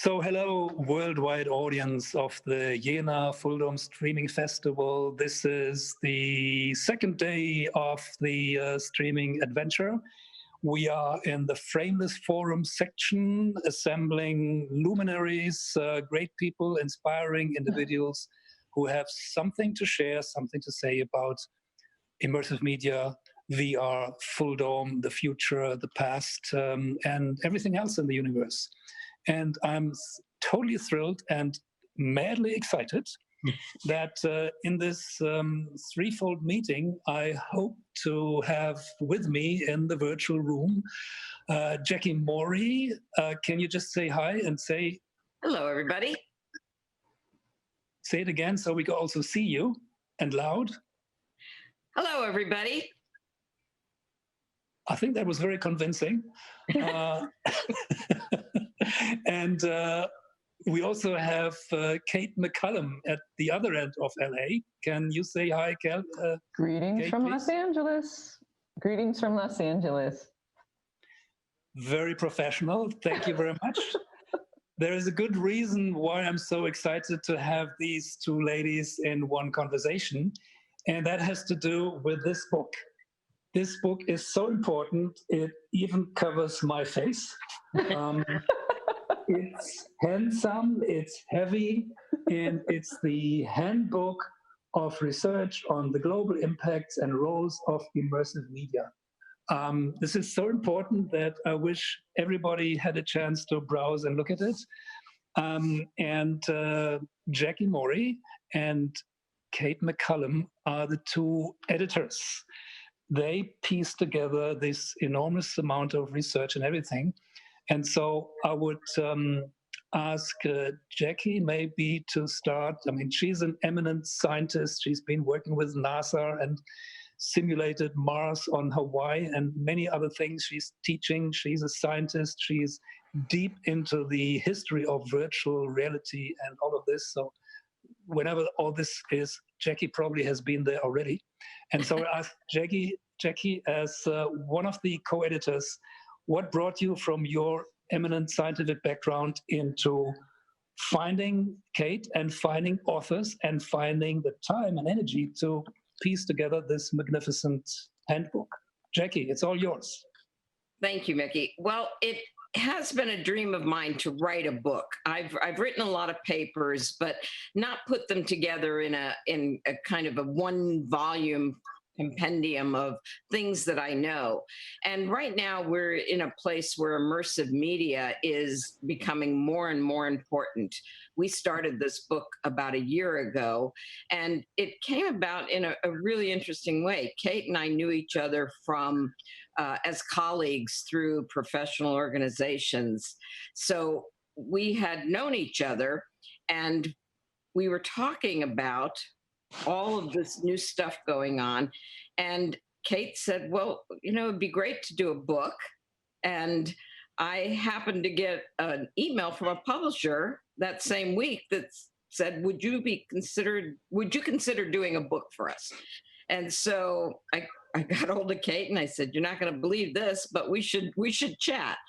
So hello, worldwide audience of the Jena FullDome Streaming Festival. This is the second day of the streaming adventure. We are in the Frameless Forum section, assembling luminaries, great people, inspiring individuals who have something to share, something to say about immersive media, VR, FullDome, the future, the past, and everything else in the universe. And I'm totally thrilled and madly excited that in this threefold meeting, I hope to have with me in the virtual room Jacki Morie. Can you just say hi and say hello, everybody? Say it again so we can also see you and loud. Hello, everybody. I think that was very convincing. And we also have Kate McCallum at the other end of LA. Can you say hi, Kel? Greetings Kate, from please? Los Angeles. Greetings from Los Angeles. Very professional. Thank you very much. There is a good reason why I'm so excited to have these two ladies in one conversation, and that has to do with this book. This book is so important, it even covers my face. It's handsome, it's heavy, and it's the Handbook of Research on the Global Impacts and Roles of Immersive Media. This is so important that I wish everybody had a chance to browse and look at it. And Jacki Morie and Kate McCallum are the two editors. They piece together this enormous amount of research and everything. And so I would ask Jacki maybe to start. I mean, she's an eminent scientist. She's been working with NASA and simulated Mars on Hawaii and many other things. She's teaching. She's a scientist. She's deep into the history of virtual reality and all of this. So whenever all this is, Jacki probably has been there already. And so I asked Jacki, as one of the co-editors, what brought you from your eminent scientific background into finding Kate and finding authors and finding the time and energy to piece together this magnificent handbook? Jacki, it's all yours. Thank you, Mickey. Well, it has been a dream of mine to write a book. I've written a lot of papers, but not put them together in a kind of a one volume compendium of things that I know. And right now we're in a place where immersive media is becoming more and more important. We started this book about a year ago, and it came about in a really interesting way. Kate and I knew each other from as colleagues through professional organizations. So we had known each other, and we were talking about all of this new stuff going on. And Kate said, well, you know, it'd be great to do a book. And I happened to get an email from a publisher that same week that said, would you consider doing a book for us? And so I got hold of Kate and I said, you're not going to believe this, but we should chat.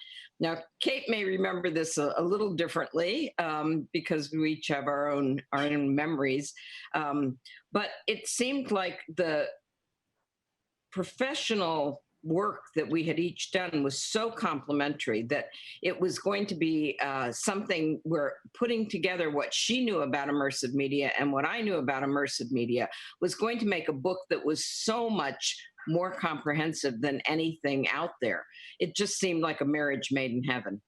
Now, Kate may remember this a little differently because we each have our own memories. But it seemed like the professional work that we had each done was so complementary that it was going to be something where putting together what she knew about immersive media and what I knew about immersive media was going to make a book that was so much more comprehensive than anything out there. It just seemed like a marriage made in heaven.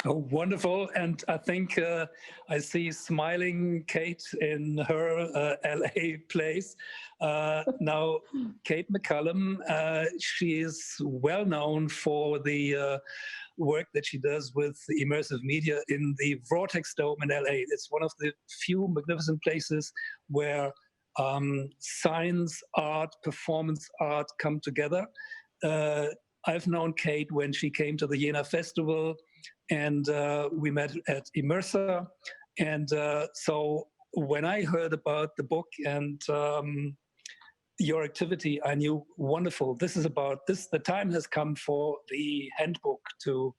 Oh, wonderful. And I think I see smiling Kate in her LA place. Now, Kate McCallum, she is well known for the work that she does with immersive media in the Vortex Dome in LA. It's one of the few magnificent places where science, art, performance art come together. I've known Kate when she came to the Jena Festival, and we met at Immersive. And so when I heard about the book and your activity, I knew, wonderful, this is about this. The time has come for the handbook to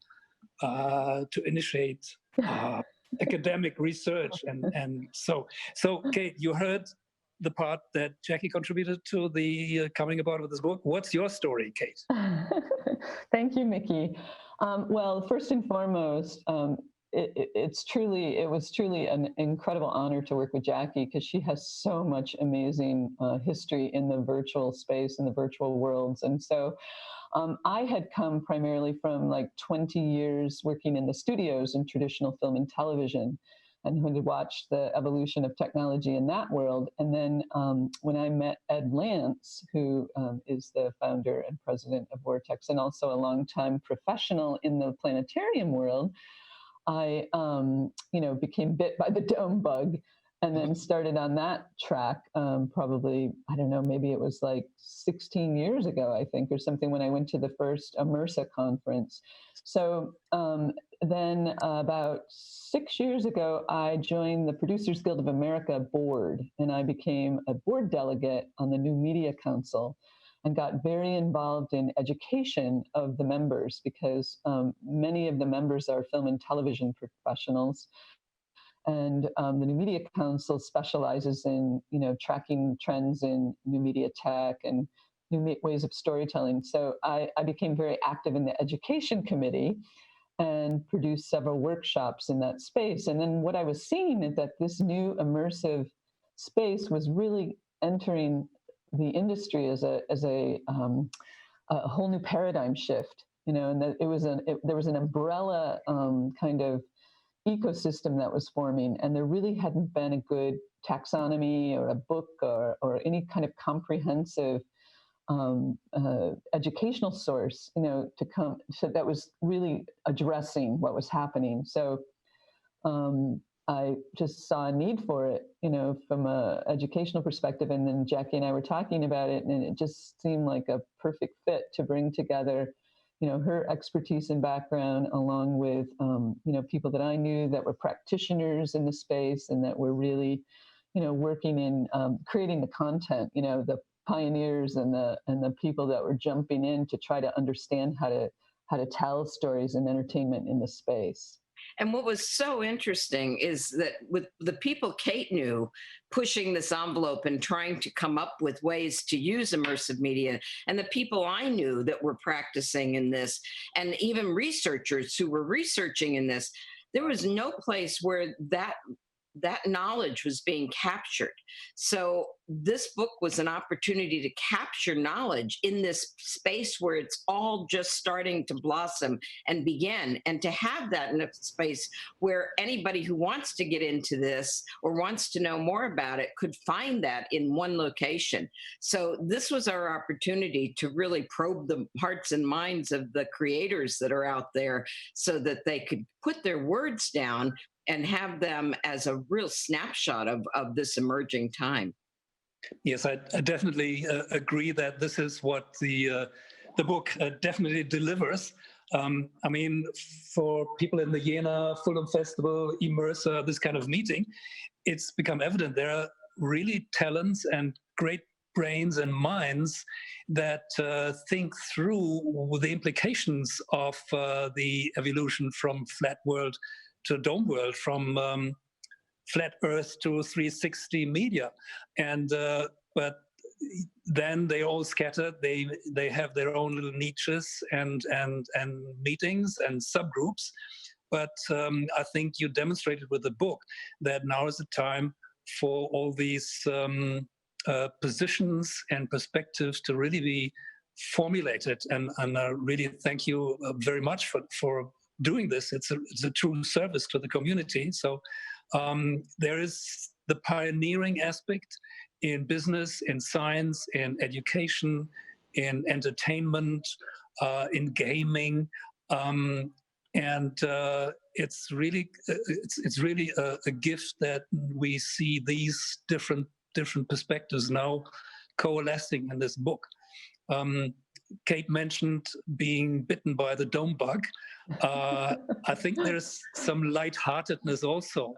initiate academic research. And so Kate, you heard the part that Jacki contributed to the coming about of this book. What's your story, Kate? Thank you, Mickey. Well, first and foremost, it was truly an incredible honor to work with Jacki, because she has so much amazing history in the virtual space, in the virtual worlds. And so I had come primarily from like 20 years working in the studios in traditional film and television, and who had watched the evolution of technology in that world. And then when I met Ed Lance, who is the founder and president of Vortex, and also a longtime professional in the planetarium world, I became bit by the dome bug, and then started on that track probably, I don't know, maybe it was like 16 years ago, I think, or something, when I went to the first Immersive conference. So then about 6 years ago, I joined the Producers Guild of America board, and I became a board delegate on the New Media Council, and got very involved in education of the members, because many of the members are film and television professionals. And the New Media Council specializes in, tracking trends in new media tech and new ways of storytelling. So I became very active in the education committee and produced several workshops in that space. And then what I was seeing is that this new immersive space was really entering the industry as a whole new paradigm shift, and that there was an umbrella kind of ecosystem that was forming, and there really hadn't been a good taxonomy or a book or any kind of comprehensive educational source, so that was really addressing what was happening. So I just saw a need for it, from a educational perspective. And then Jacki and I were talking about it, and it just seemed like a perfect fit to bring together, her expertise and background, along with, people that I knew that were practitioners in the space, and that were really, working in creating the content, the pioneers and the people that were jumping in to try to understand how to tell stories and entertainment in the space. And what was so interesting is that with the people Kate knew pushing this envelope and trying to come up with ways to use immersive media, and the people I knew that were practicing in this, and even researchers who were researching in this, there was no place where that knowledge was being captured. So this book was an opportunity to capture knowledge in this space where it's all just starting to blossom and begin, and to have that in a space where anybody who wants to get into this or wants to know more about it could find that in one location. So this was our opportunity to really probe the hearts and minds of the creators that are out there, so that they could put their words down and have them as a real snapshot of this emerging time. Yes, I definitely agree that this is what the book definitely delivers. I mean, for people in the Jena FullDome Festival, Immersive, this kind of meeting, it's become evident there are really talents and great brains and minds that think through the implications of the evolution from flat world to dome world, from flat Earth to 360 media, and but then they all scattered. They have their own little niches and meetings and subgroups. But I think you demonstrated with the book that now is the time for all these positions and perspectives to really be formulated. And I really thank you very much for doing this. It's a true service to the community. So there is the pioneering aspect in business, in science, in education, in entertainment, in gaming, and it's really a gift that we see these different perspectives now coalescing in this book. Kate mentioned being bitten by the dome bug. I think there's some lightheartedness also.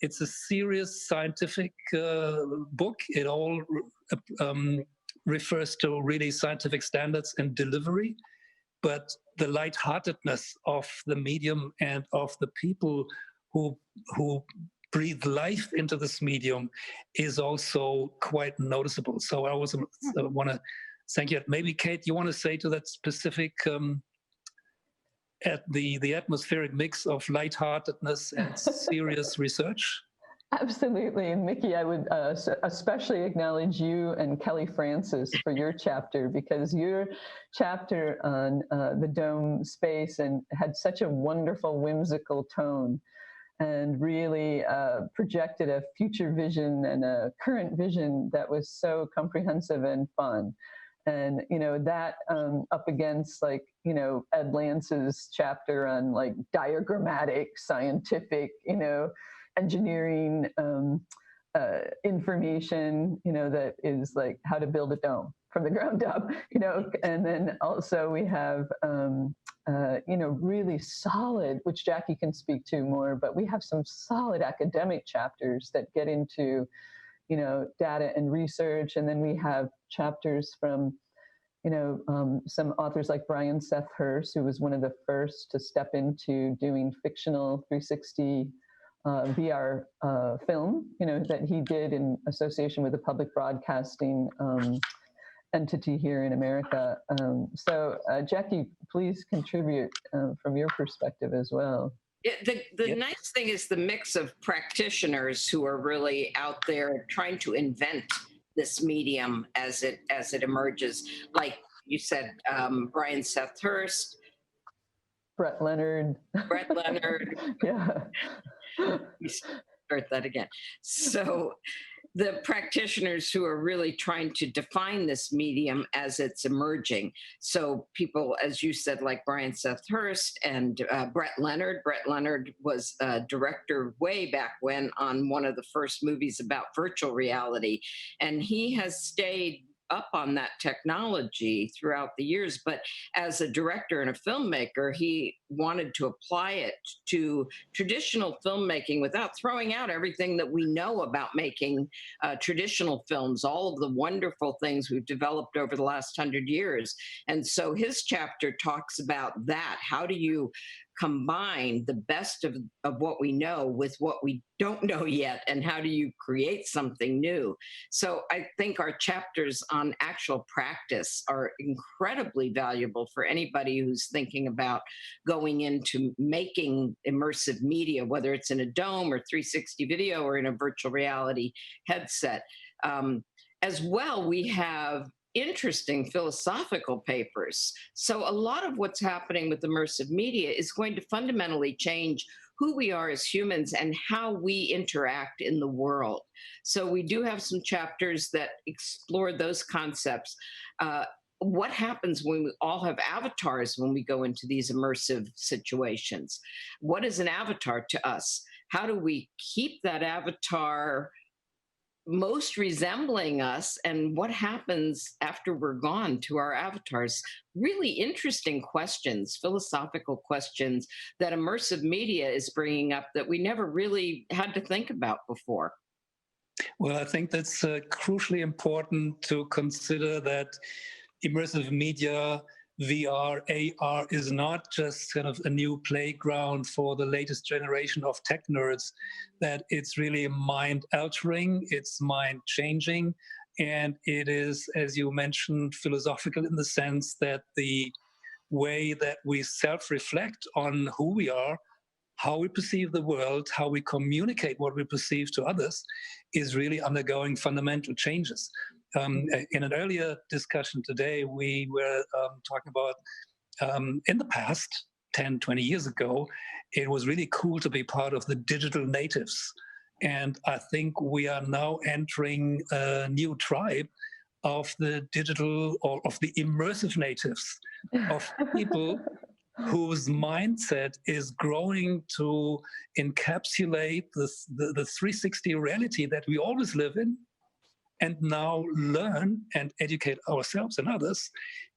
It's a serious scientific book. It all refers to really scientific standards and delivery, but the lightheartedness of the medium and of the people who breathe life into this medium is also quite noticeable. So I also want to thank you. Maybe Kate, you want to say to that specific at the atmospheric mix of lightheartedness and serious research? Absolutely. And Mickey, I would especially acknowledge you and Kelly Francis for your chapter, because your chapter on the dome space and had such a wonderful, whimsical tone, and really projected a future vision and a current vision that was so comprehensive and fun. And, that up against Ed Lance's chapter on diagrammatic, scientific, engineering information, that is how to build a dome from the ground up, and then also we have, really solid, which Jacki can speak to more, but we have some solid academic chapters that get into, data and research. And then we have chapters from, some authors like Brian Seth Hurst, who was one of the first to step into doing fictional 360 VR film, that he did in association with a public broadcasting entity here in America. So Jacki, please contribute from your perspective as well. The nice thing is the mix of practitioners who are really out there trying to invent this medium as it emerges. Like you said, Brian Seth Hurst, Brett Leonard. Yeah. Start that again. So the practitioners who are really trying to define this medium as it's emerging. So people, as you said, like Brian Seth Hurst and Brett Leonard. Brett Leonard was a director way back when on one of the first movies about virtual reality. And he has stayed up on that technology throughout the years, but as a director and a filmmaker, he wanted to apply it to traditional filmmaking without throwing out everything that we know about making traditional films, all of the wonderful things we've developed over the last 100 years. And so his chapter talks about that. How do you combine the best of what we know with what we don't know yet, and how do you create something new? So I think our chapters on actual practice are incredibly valuable for anybody who's thinking about going into making immersive media, whether it's in a dome or 360 video or in a virtual reality headset. As well, we have interesting philosophical papers. So a lot of what's happening with immersive media is going to fundamentally change who we are as humans and how we interact in the world. So we do have some chapters that explore those concepts. What happens when we all have avatars when we go into these immersive situations? What is an avatar to us? How do we keep that avatar most resembling us, and what happens after we're gone to our avatars? Really interesting questions, philosophical questions that immersive media is bringing up that we never really had to think about before. Well, I think that's crucially important to consider that immersive media, VR, AR is not just kind of a new playground for the latest generation of tech nerds, that it's really mind altering, it's mind changing, and it is, as you mentioned, philosophical in the sense that the way that we self-reflect on who we are, how we perceive the world, how we communicate what we perceive to others is really undergoing fundamental changes. In an earlier discussion today, we were talking about in the past, 10, 20 years ago, it was really cool to be part of the digital natives. And I think we are now entering a new tribe of the digital or of the immersive natives, of people whose mindset is growing to encapsulate the 360 reality that we always live in, and now learn and educate ourselves and others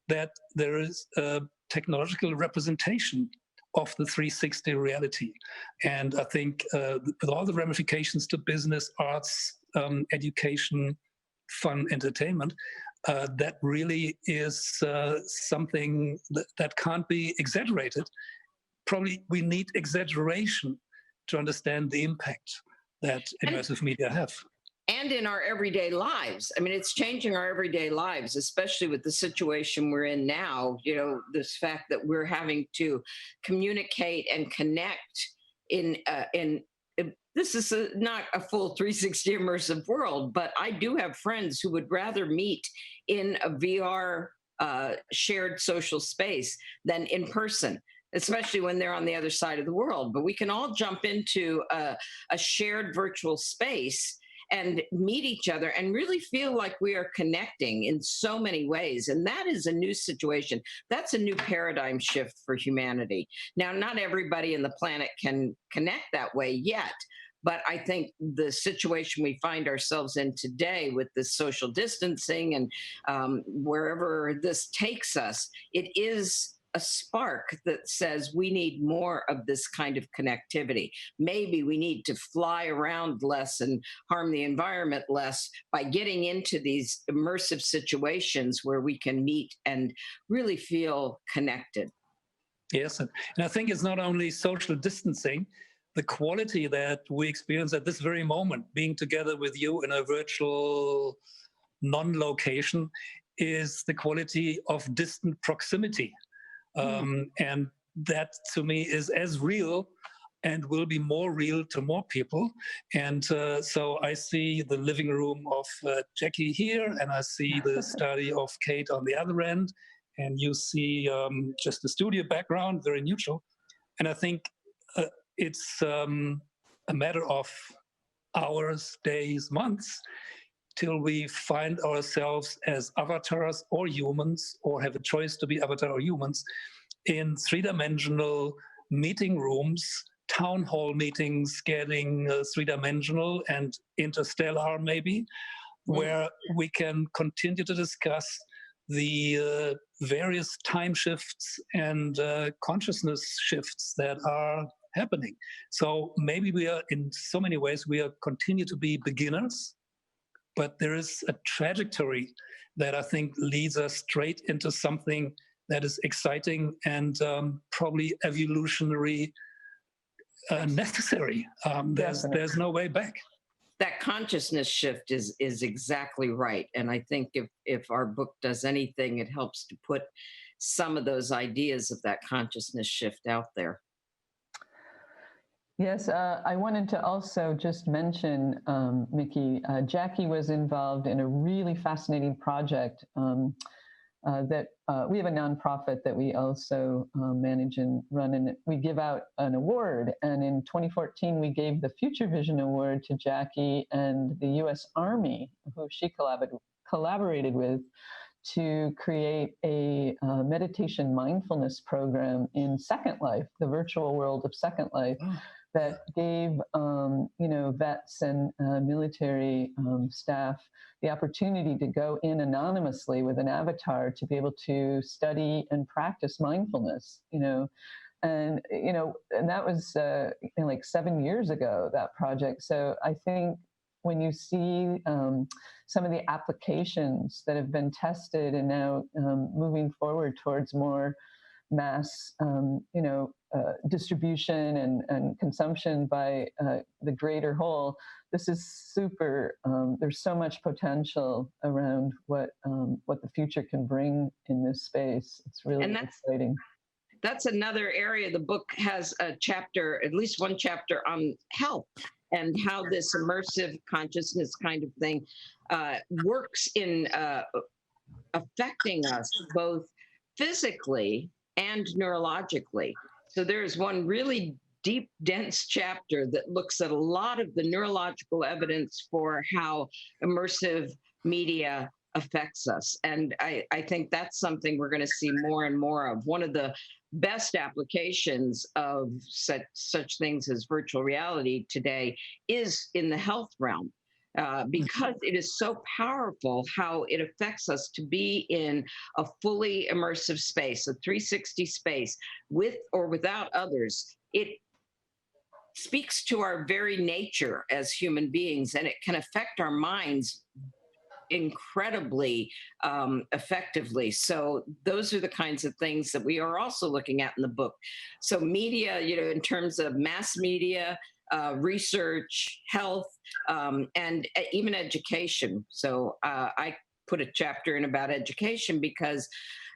that there is a technological representation of the 360 reality. And I think with all the ramifications to business, arts, education, fun, entertainment, that really is something that can't be exaggerated. Probably we need exaggeration to understand the impact that immersive media have. And in our everyday lives. I mean, it's changing our everyday lives, especially with the situation we're in now. You know, this fact that we're having to communicate and connect in this is not a full 360 immersive world, but I do have friends who would rather meet in a VR shared social space than in person, especially when they're on the other side of the world. But we can all jump into a shared virtual space and meet each other and really feel like we are connecting in so many ways. And that is a new situation. That's a new paradigm shift for humanity. Now, not everybody in the planet can connect that way yet, but I think the situation we find ourselves in today with this social distancing and wherever this takes us, it is a spark that says we need more of this kind of connectivity. Maybe we need to fly around less and harm the environment less by getting into these immersive situations where we can meet and really feel connected. Yes, and I think it's not only social distancing, the quality that we experience at this very moment, being together with you in a virtual non-location, is the quality of distant proximity. And that to me is as real and will be more real to more people. And so I see the living room of Jacki here, and I see the study of Kate on the other end, and you see just the studio background, very neutral. And I think it's a matter of hours, days, months, till we find ourselves as avatars or humans, or have a choice to be avatar or humans, in three-dimensional meeting rooms, town hall meetings getting three-dimensional and interstellar maybe, where we can continue to discuss the various time shifts and consciousness shifts that are happening. So maybe we are, in so many ways, we are continue to be beginners, but there is a trajectory that I think leads us straight into something that is exciting and probably evolutionary necessary. There's no way back. That consciousness shift is exactly right. And I think if our book does anything, it helps to put some of those ideas of that consciousness shift out there. Yes, I wanted to also just mention, Mickey, Jacki was involved in a really fascinating project that we have a nonprofit that we also manage and run, and we give out an award. And in 2014, we gave the Future Vision Award to Jacki and the U.S. Army, who she collaborated with, to create a meditation mindfulness program in Second Life, the virtual world of Second Life, that gave vets and military staff the opportunity to go in anonymously with an avatar to be able to study and practice mindfulness. And that was like 7 years ago, that project. So I think when you see some of the applications that have been tested and now moving forward towards more mass, distribution and consumption by the greater whole, this is super. There's so much potential around what the future can bring in this space. It's really exciting. That's another area. The book has a chapter, at least one chapter, on health and how this immersive consciousness kind of thing works in affecting us both physically and neurologically. So there's one really deep, dense chapter that looks at a lot of the neurological evidence for how immersive media affects us. And I think that's something we're going to see more and more of. One of the best applications of such things as virtual reality today is in the health realm. Because it is so powerful how it affects us to be in a fully immersive space, a 360 space, with or without others. It speaks to our very nature as human beings, and it can affect our minds incredibly effectively. So those are the kinds of things that we are also looking at in the book. So media, in terms of mass media, research, health, and even education. So I put a chapter in about education because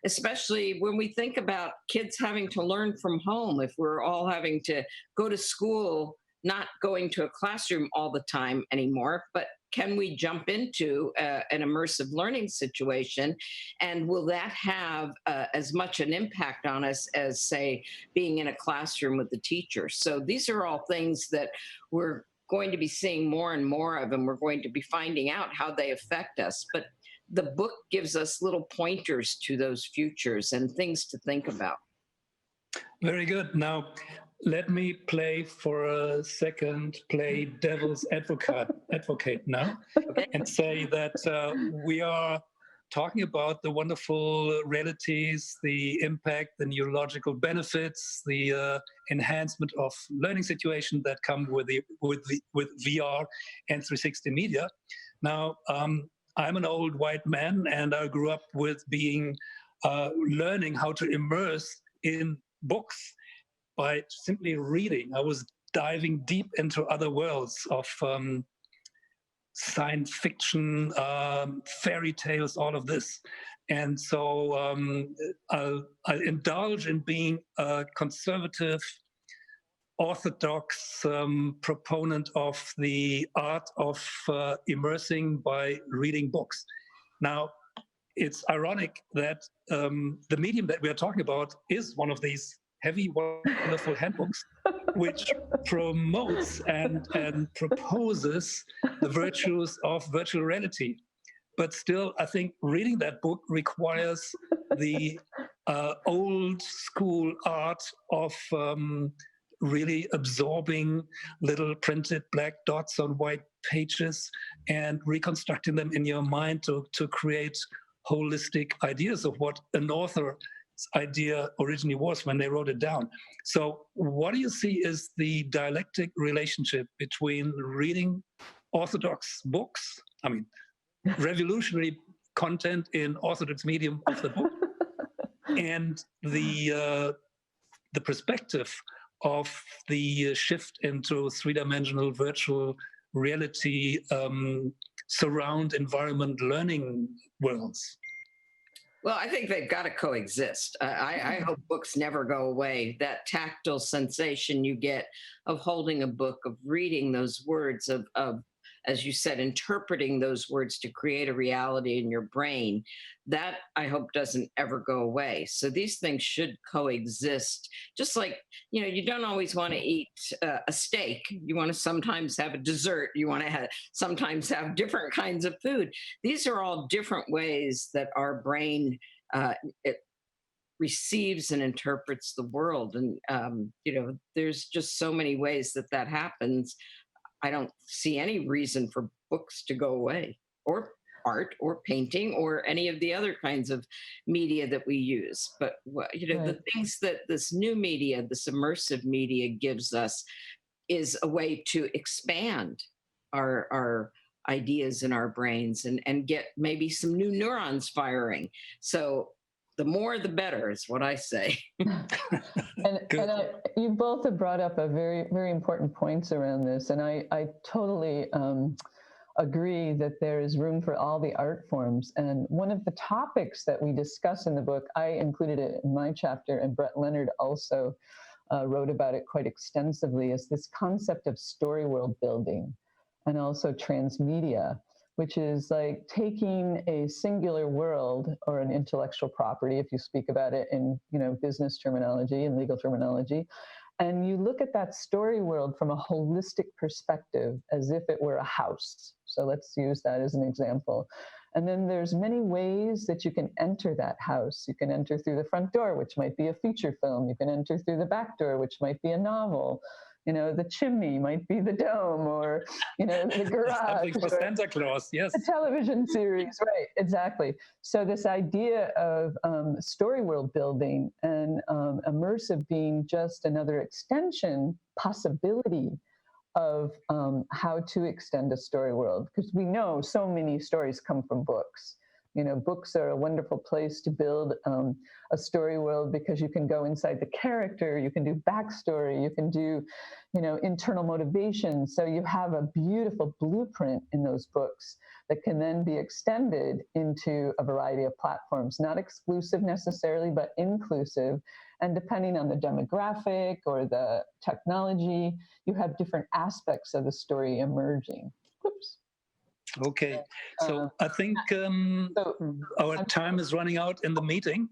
especially when we think about kids having to learn from home, if we're all having to go to school, not going to a classroom all the time anymore, but can we jump into an immersive learning situation? And will that have as much an impact on us as, say, being in a classroom with the teacher? So these are all things that we're going to be seeing more and more of, and we're going to be finding out how they affect us. But the book gives us little pointers to those futures and things to think about. Very good. Now, let me play for a second, play devil's advocate now, Okay. and say that we are talking about the wonderful realities, the impact, the neurological benefits, the enhancement of learning situations that come with VR and 360 media. Now, I'm an old white man, and I grew up with being learning how to immerse in books by simply reading. I was diving deep into other worlds of science fiction, fairy tales, all of this. And so I'll indulge in being a conservative, orthodox proponent of the art of immersing by reading books. Now, it's ironic that the medium that we are talking about is one of these heavy, wonderful handbooks, which promotes and proposes the virtues of virtual reality. But still, I think reading that book requires the old school art of really absorbing little printed black dots on white pages and reconstructing them in your mind to create holistic ideas of what an author's idea originally was when they wrote it down. So what do you see is the dialectic relationship between reading orthodox books, I mean, revolutionary content in orthodox medium of the book, and the perspective of the shift into three-dimensional virtual reality surround environment learning worlds? Well, I think they've got to coexist. I hope books never go away. That tactile sensation you get of holding a book, of reading those words, of as you said, interpreting those words to create a reality in your brain, that I hope doesn't ever go away. So these things should coexist. Just like, you don't always want to eat a steak. You want to sometimes have a dessert. You want to sometimes have different kinds of food. These are all different ways that our brain it receives and interprets the world. And, there's just so many ways that happens. I don't see any reason for books to go away, or art or painting or any of the other kinds of media that we use. But, right. The things that this new media, this immersive media gives us is a way to expand our ideas in our brains and get maybe some new neurons firing. So the more, the better is what I say. You both have brought up a very, very important points around this. And I totally agree that there is room for all the art forms. And one of the topics that we discuss in the book, I included it in my chapter, and Brett Leonard also wrote about it quite extensively, is this concept of story world building and also transmedia, which is like taking a singular world or an intellectual property, if you speak about it in business terminology and legal terminology, and you look at that story world from a holistic perspective as if it were a house. So let's use that as an example. And then there's many ways that you can enter that house. You can enter through the front door, which might be a feature film. You can enter through the back door, which might be a novel. The chimney might be the dome, or, the garage. Something for Santa Claus, yes. A television series, right, exactly. So this idea of story world building and immersive being just another extension possibility of how to extend a story world. Because we know so many stories come from books. books are a wonderful place to build a story world, because you can go inside the character, you can do backstory, you can do, internal motivation. So you have a beautiful blueprint in those books that can then be extended into a variety of platforms, not exclusive necessarily, but inclusive. And depending on the demographic or the technology, you have different aspects of the story emerging. Oops. Okay, so I think our time is running out in the meeting.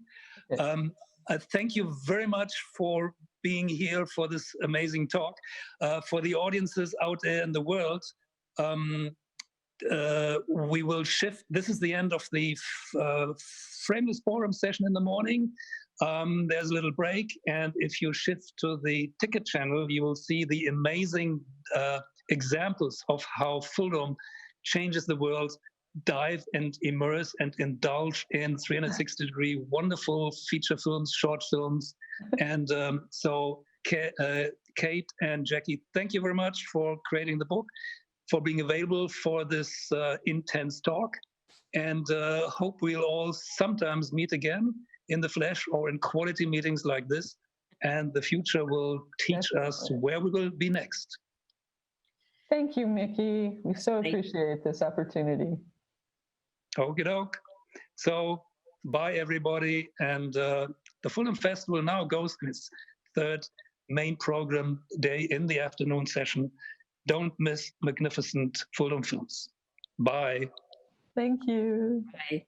I thank you very much for being here for this amazing talk. For the audiences out there in the world, we will shift. This is the end of the Frameless Forum session in the morning. There's a little break, and if you shift to the ticket channel, you will see the amazing examples of how FullDome changes the world. Dive and immerse and indulge in 360-degree wonderful feature films, short films. And so Kate and Jacki, thank you very much for creating the book, for being available for this intense talk, and hope we'll all sometimes meet again in the flesh or in quality meetings like this, and the future will teach us where we will be next. Thank you, Mickey. We so appreciate this opportunity. Okie doke. So bye, everybody. And the FullDome Festival now goes in its third main program day in the afternoon session. Don't miss magnificent FullDome films. Bye. Thank you. Bye.